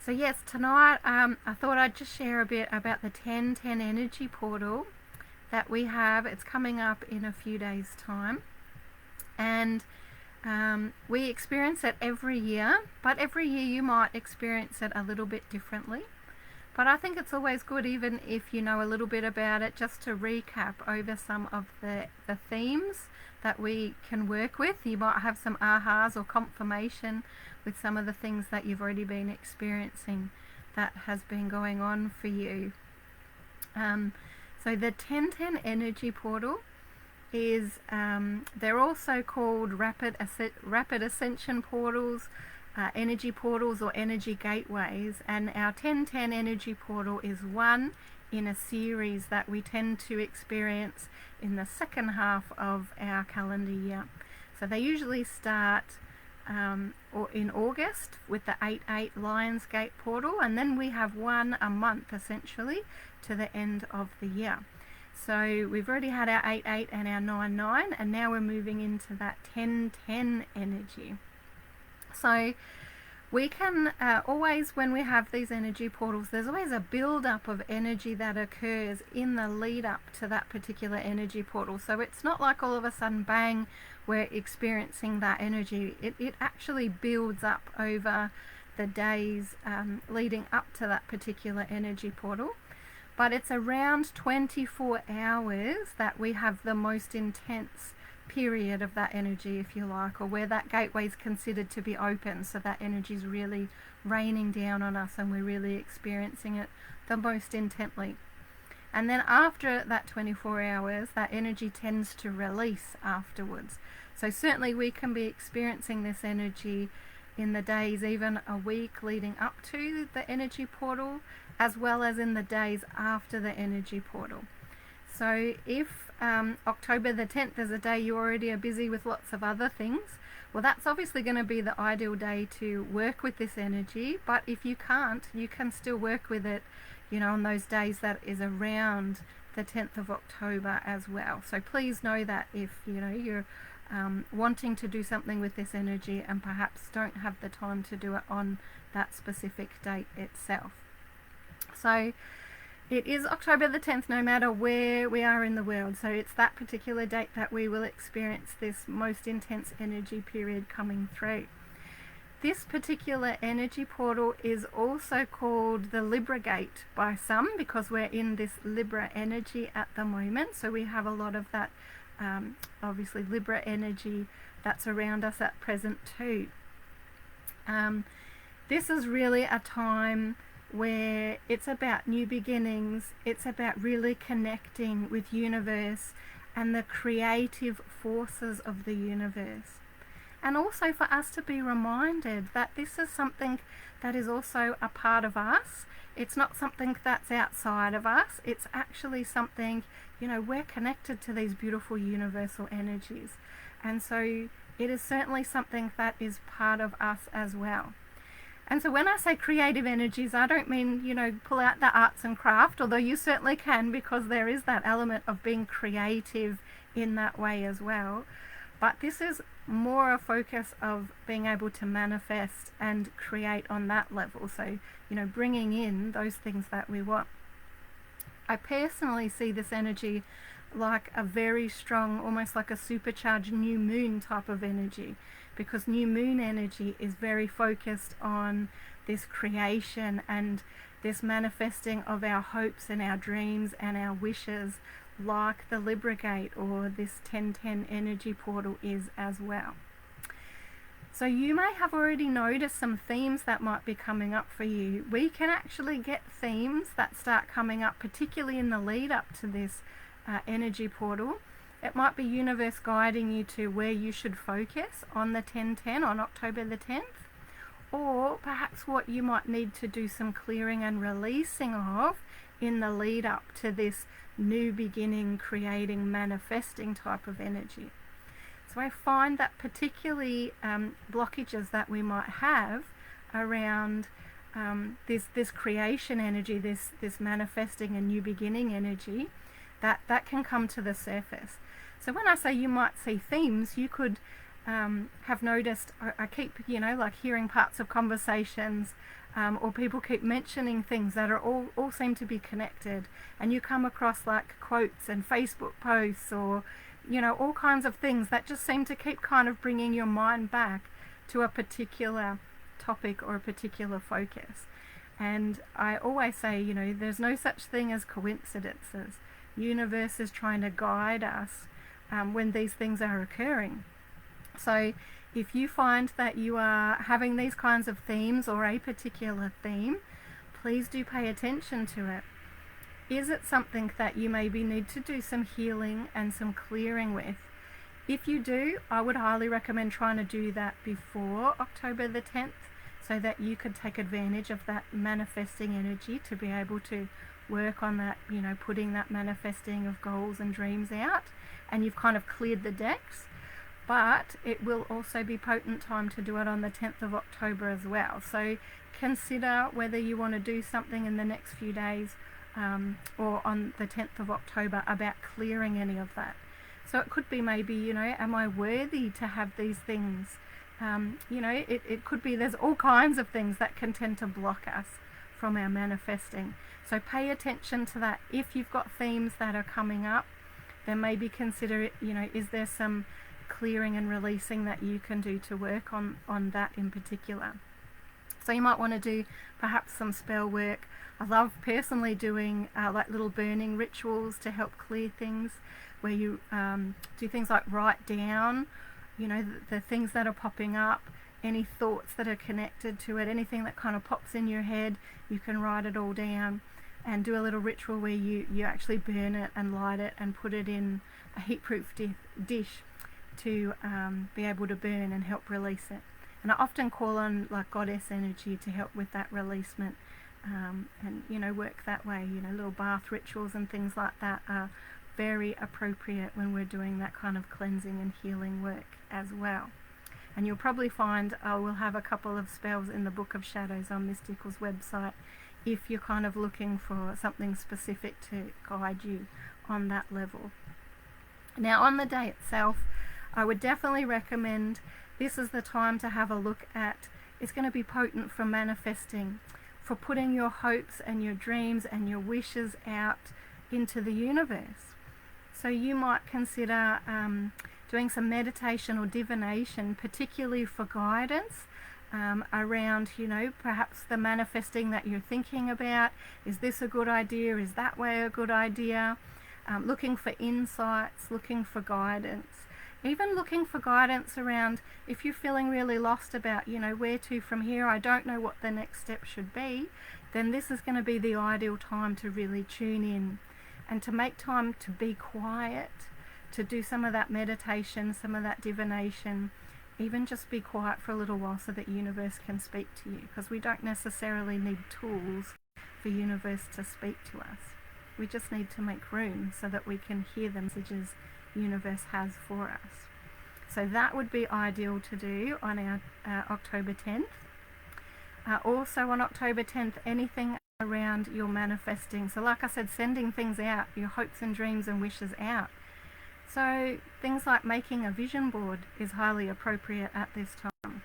So yes, tonight I thought I'd just share a bit about the 1010 energy portal that we have. It's coming up in a few days' time, and we experience it every year, but every year you might experience it a little bit differently. But I think it's always good, even if you know a little bit about it, just to recap over some of the themes that we can work with. You might have some ahas or confirmation with some of the things that you've already been experiencing that has been going on for you. So the 1010 energy portal is, they're also called rapid ascension portals, energy portals, or energy gateways, and our 1010 energy portal is one in a series that we tend to experience in the second half of our calendar year. So they usually start or in August with the 8/8 Lions Gate portal, and then we have one a month essentially to the end of the year. So we've already had our 8/8 and our 9/9, and now we're moving into that 1010 energy. So we can always, when we have these energy portals, there's always a build-up of energy that occurs in the lead-up to that particular energy portal. So it's not like all of a sudden, bang, we're experiencing that energy. It actually builds up over the days leading up to that particular energy portal. But it's around 24 hours that we have the most intense period of that energy, if you like, or where that gateway is considered to be open, so that energy is really raining down on us and we're really experiencing it the most intently. And then after that 24 hours, that energy tends to release afterwards. So certainly we can be experiencing this energy in the days, even a week leading up to the energy portal, as well as in the days after the energy portal. So if October the 10th is a day you already are busy with lots of other things, well, that's obviously going to be the ideal day to work with this energy. But if you can't, you can still work with it, on those days that is around the 10th of October as well. So please know that if you're wanting to do something with this energy and perhaps don't have the time to do it on that specific date itself. So it is October the 10th no matter where we are in the world. So it's that particular date that we will experience this most intense energy period coming through. This particular energy portal is also called the Libra Gate by some, because we're in this Libra energy at the moment. So we have a lot of that obviously Libra energy that's around us at present too. This is really a time where it's about new beginnings. It's about really connecting with universe and the creative forces of the universe. And also for us to be reminded that this is something that is also a part of us. It's not something that's outside of us. It's actually something, we're connected to these beautiful universal energies. And so it is certainly something that is part of us as well. And so when I say creative energies, I don't mean, pull out the arts and craft, although you certainly can, because there is that element of being creative in that way as well. But this is more a focus of being able to manifest and create on that level. So, bringing in those things that we want. I personally see this energy like a very strong, almost like a supercharged new moon type of energy, because new moon energy is very focused on this creation and this manifesting of our hopes and our dreams and our wishes, like the Libra Gate or this 1010 energy portal is as well. So you may have already noticed some themes that might be coming up for you. We can actually get themes that start coming up, particularly in the lead up to this energy portal. It might be universe guiding you to where you should focus on the 1010 on October the 10th, or perhaps what you might need to do some clearing and releasing of in the lead up to this new beginning, creating, manifesting type of energy. So I find that particularly blockages that we might have around this creation energy, this manifesting and new beginning energy, that can come to the surface. So when I say you might see themes, you could have noticed, I keep, like hearing parts of conversations or people keep mentioning things that are all seem to be connected, and you come across like quotes and Facebook posts, or all kinds of things that just seem to keep kind of bringing your mind back to a particular topic or a particular focus. And I always say, there's no such thing as coincidences. Universe is trying to guide us when these things are occurring. So if you find that you are having these kinds of themes or a particular theme, please do pay attention to it. Is it something that you maybe need to do some healing and some clearing with? If you do, I would highly recommend trying to do that before October the 10th, so that you could take advantage of that manifesting energy to be able to work on that, putting that manifesting of goals and dreams out, and you've kind of cleared the decks. But it will also be potent time to do it on the 10th of October as well. So consider whether you want to do something in the next few days or on the 10th of October about clearing any of that. So it could be maybe, am I worthy to have these things? It could be there's all kinds of things that can tend to block us from our manifesting. So pay attention to that. If you've got themes that are coming up, then maybe consider, is there some clearing and releasing that you can do to work on that in particular. So you might want to do perhaps some spell work. I love personally doing like little burning rituals to help clear things, where you do things like write down the things that are popping up, any thoughts that are connected to it, anything that kind of pops in your head, you can write it all down and do a little ritual where you actually burn it and light it and put it in a heat-proof dish to be able to burn and help release it. And I often call on like goddess energy to help with that releasement, and work that way. Little bath rituals and things like that are very appropriate when we're doing that kind of cleansing and healing work as well. And you'll probably find we'll have a couple of spells in the Book of Shadows on Mystical's website if you're kind of looking for something specific to guide you on that level. Now on the day itself, I would definitely recommend this is the time to have a look at, it's going to be potent for manifesting, for putting your hopes and your dreams and your wishes out into the universe. So you might consider doing some meditation or divination, particularly for guidance around, perhaps the manifesting that you're thinking about. Is this a good idea? Is that way a good idea? Looking for insights, looking for guidance. Even looking for guidance around if you're feeling really lost about, where to from here, I don't know what the next step should be, then this is going to be the ideal time to really tune in and to make time to be quiet, to do some of that meditation, some of that divination, even just be quiet for a little while so that universe can speak to you, because we don't necessarily need tools for universe to speak to us. We just need to make room so that we can hear the messages universe has for us. So that would be ideal to do on our October 10th. Also on October 10th, anything around your manifesting. So like I said, sending things out, your hopes and dreams and wishes out. So things like making a vision board is highly appropriate at this time.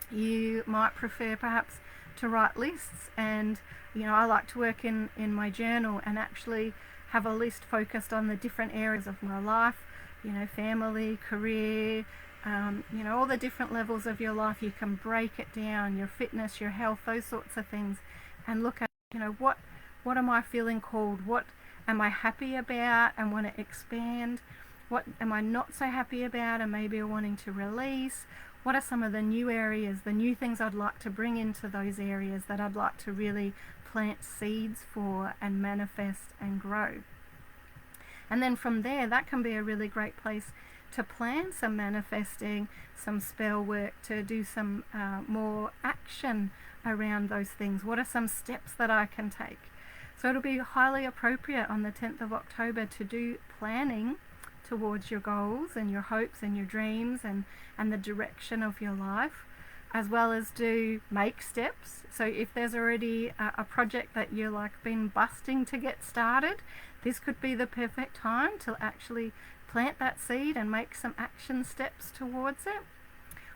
You might prefer perhaps to write lists, and I like to work in my journal and actually have a list focused on the different areas of my life, family, career, all the different levels of your life. You can break it down, your fitness, your health, those sorts of things, and look at, what am I feeling called? What am I happy about and want to expand? What am I not so happy about and maybe wanting to release? What are some of the new areas, the new things I'd like to bring into those areas that I'd like to really plant seeds for and manifest and grow? And then from there, that can be a really great place to plan some manifesting, some spell work, to do some more action around those things. What are some steps that I can take? So it'll be highly appropriate on the 10th of October to do planning towards your goals and your hopes and your dreams and the direction of your life, as well as make steps. So if there's already a project that you're been busting to get started, this could be the perfect time to actually plant that seed and make some action steps towards it.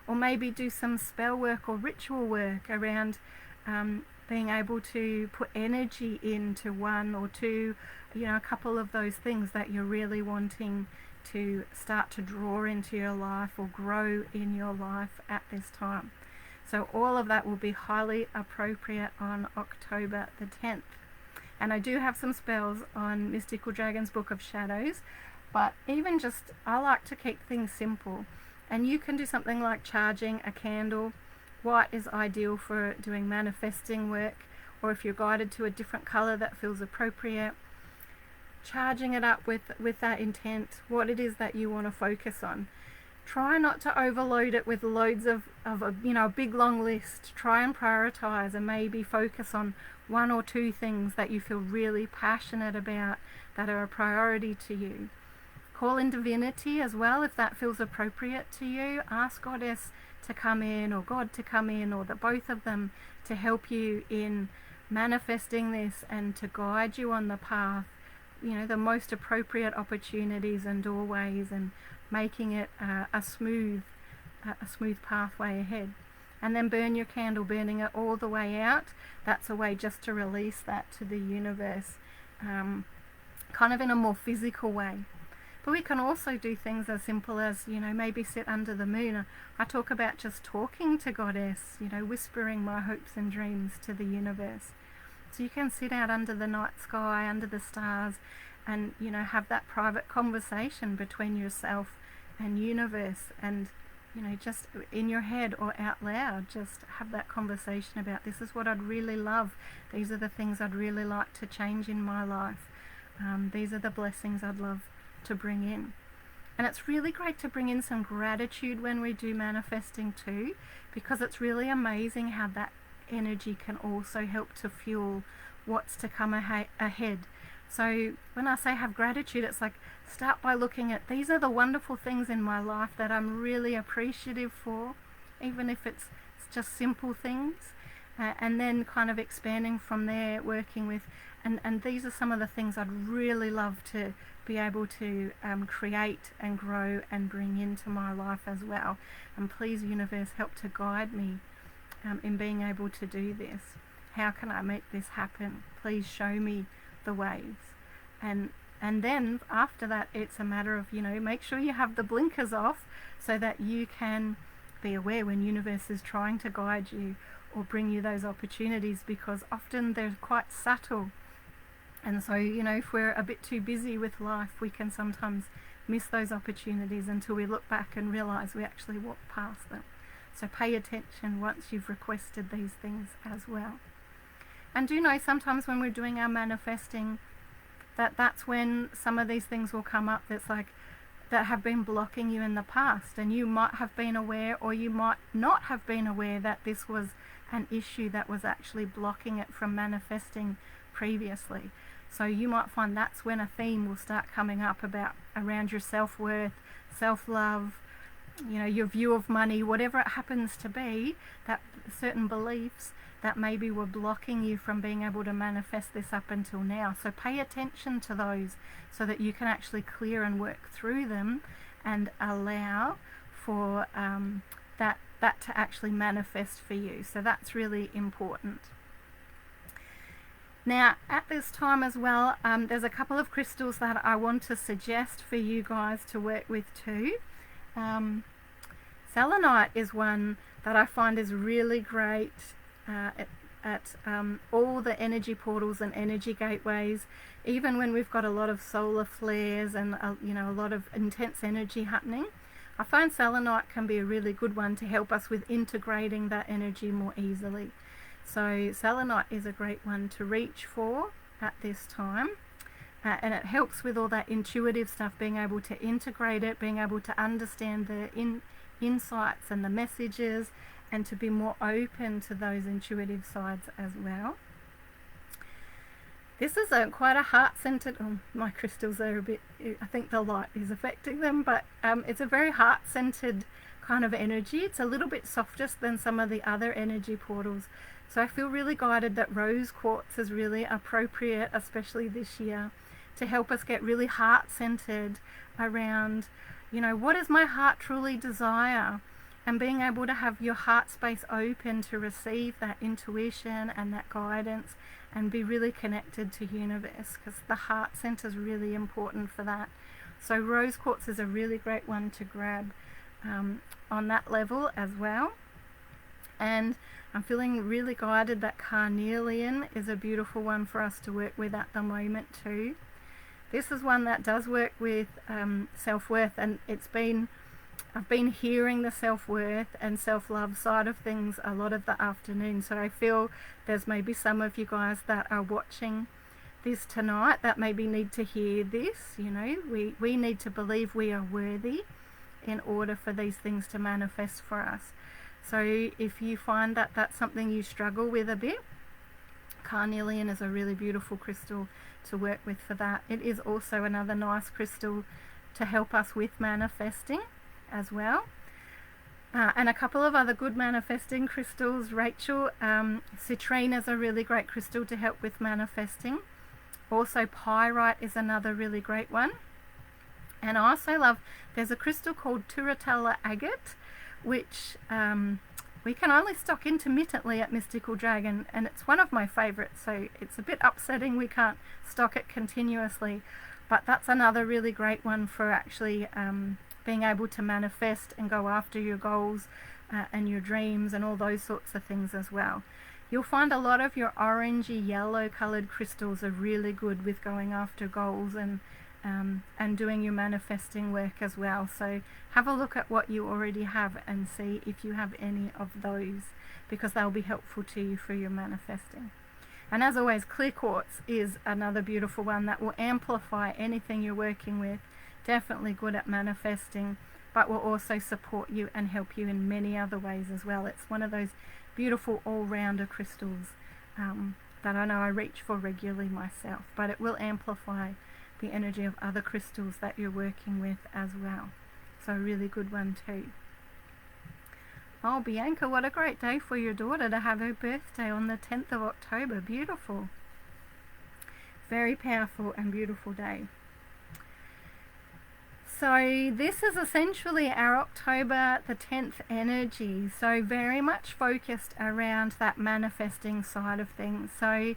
Or maybe do some spell work or ritual work around being able to put energy into one or two, a couple of those things that you're really wanting to start to draw into your life or grow in your life at this time. So all of that will be highly appropriate on October the 10th. And I do have some spells on Mystical Dragon's Book of Shadows, but even just, I like to keep things simple. And you can do something like charging a candle. White is ideal for doing manifesting work, or if you're guided to a different color that feels appropriate, charging it up with that intent, what it is that you want to focus on. Try not to overload it with loads of a big long list. Try and prioritize and maybe focus on one or two things that you feel really passionate about, that are a priority to you. Call in divinity as well if that feels appropriate to you. Ask Goddess to come in, or God to come in, or the both of them, to help you in manifesting this and to guide you on the path, the most appropriate opportunities and doorways, and making it a smooth pathway ahead. And then burn your candle, burning it all the way out. That's a way just to release that to the universe, kind of in a more physical way. But we can also do things as simple as, maybe sit under the moon. I talk about just talking to Goddess, whispering my hopes and dreams to the universe. So you can sit out under the night sky, under the stars, and, have that private conversation between yourself and universe, and, just in your head or out loud, just have that conversation about, this is what I'd really love. These are the things I'd really like to change in my life. These are the blessings I'd love to bring in. And it's really great to bring in some gratitude when we do manifesting too, because it's really amazing how that energy can also help to fuel what's to come ahead. So when I say have gratitude, it's like, start by looking at, these are the wonderful things in my life that I'm really appreciative for, even if it's just simple things, and then kind of expanding from there, working with, and these are some of the things I'd really love to be able to create and grow and bring into my life as well. And please, universe, help to guide me in being able to do this. How can I make this happen? Please show me the ways. And then after that, it's a matter of, make sure you have the blinkers off so that you can be aware when universe is trying to guide you or bring you those opportunities, because often they're quite subtle. And so, if we're a bit too busy with life, we can sometimes miss those opportunities until we look back and realize we actually walked past them. So pay attention once you've requested these things as well. And do know sometimes when we're doing our manifesting, that's when some of these things will come up that's like, that have been blocking you in the past, and you might have been aware, or you might not have been aware, that this was an issue that was actually blocking it from manifesting previously. So you might find that's when a theme will start coming up around your self-worth, self-love, your view of money, whatever it happens to be, that certain beliefs that maybe were blocking you from being able to manifest this up until now. So pay attention to those so that you can actually clear and work through them and allow for that to actually manifest for you. So that's really important. Now, at this time as well, there's a couple of crystals that I want to suggest for you guys to work with too. Selenite is one that I find is really great at all the energy portals and energy gateways, even when we've got a lot of solar flares and a lot of intense energy happening. I find selenite can be a really good one to help us with integrating that energy more easily. So selenite is a great one to reach for at this time, and it helps with all that intuitive stuff, being able to integrate it, being able to understand the insights and the messages, and to be more open to those intuitive sides as well. This is quite a heart-centered, my crystals are a bit, I think the light is affecting them, but it's a very heart-centered kind of energy. It's a little bit softer than some of the other energy portals. So I feel really guided that rose quartz is really appropriate, especially this year, to help us get really heart-centered around, what does my heart truly desire? and being able to have your heart space open to receive that intuition and that guidance and be really connected to universe, because the heart center is really important for that. So rose quartz is a really great one to grab on that level as well. And I'm feeling really guided that carnelian is a beautiful one for us to work with at the moment too. This is one that does work with self-worth, and I've been hearing the self-worth and self-love side of things a lot of the afternoon. So I feel there's maybe some of you guys that are watching this tonight that maybe need to hear this. You know, we need to believe we are worthy in order for these things to manifest for us. So if you find that that's something you struggle with a bit, carnelian is a really beautiful crystal to work with for that. It is also another nice crystal to help us with manifesting as well. And a couple of other good manifesting crystals, Rachel, citrine is a really great crystal to help with manifesting. Also pyrite is another really great one. And I also love, there's a crystal called Turatella agate, which we can only stock intermittently at Mystical Dragon, and it's one of my favorites, so it's a bit upsetting we can't stock it continuously, but that's another really great one for actually being able to manifest and go after your goals and your dreams and all those sorts of things as well. You'll find a lot of your orangey yellow colored crystals are really good with going after goals and doing your manifesting work as well. So have a look at what you already have and see if you have any of those, because they'll be helpful to you for your manifesting. And as always, clear quartz is another beautiful one that will amplify anything you're working with. Definitely good at manifesting, but will also support you and help you in many other ways as well. It's one of those beautiful all-rounder crystals that I know I reach for regularly myself, but it will amplify the energy of other crystals that you're working with as well. So a really good one too. Oh, Bianca, what a great day for your daughter to have her birthday on the 10th of October. Beautiful. Very powerful and beautiful day. So this is essentially our October the 10th energy. So very much focused around that manifesting side of things. So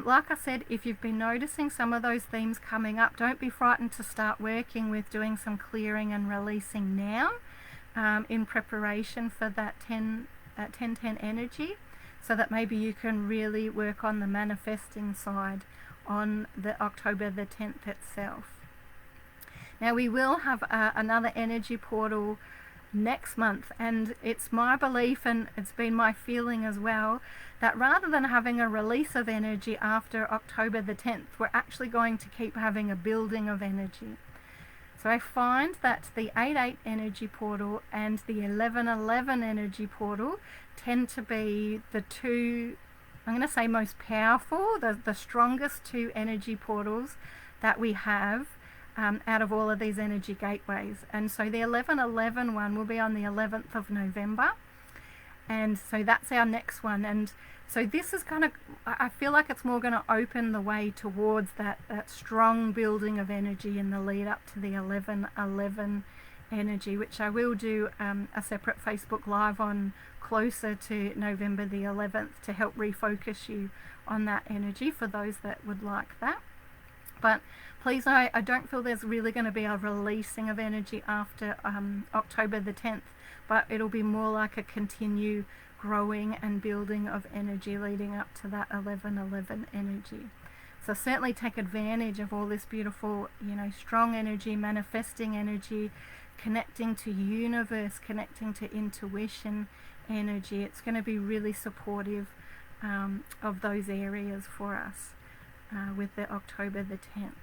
like I said, if you've been noticing some of those themes coming up, don't be frightened to start working with doing some clearing and releasing now in preparation for that 10-10 energy, so that maybe you can really work on the manifesting side on the October the 10th itself. Now we will have another energy portal next month, and it's my belief, and it's been my feeling as well, that rather than having a release of energy after October the 10th, we're actually going to keep having a building of energy. So I find that the 8-8 energy portal and the 11-11 energy portal tend to be the two, I'm going to say, most powerful, the strongest two energy portals that we have out of all of these energy gateways. And so the 11-11 one will be on the 11th of November, and so that's our next one. And so this is kind of, I feel like it's more going to open the way towards that strong building of energy in the lead up to the 11-11 energy, which I will do a separate Facebook Live on closer to November the 11th to help refocus you on that energy for those that would like that. But please know, I don't feel there's really going to be a releasing of energy after October the 10th, but it'll be more like a continue growing and building of energy leading up to that 11-11 energy. So certainly take advantage of all this beautiful, strong energy, manifesting energy, connecting to universe, connecting to intuition energy. It's going to be really supportive of those areas for us with the October the 10th.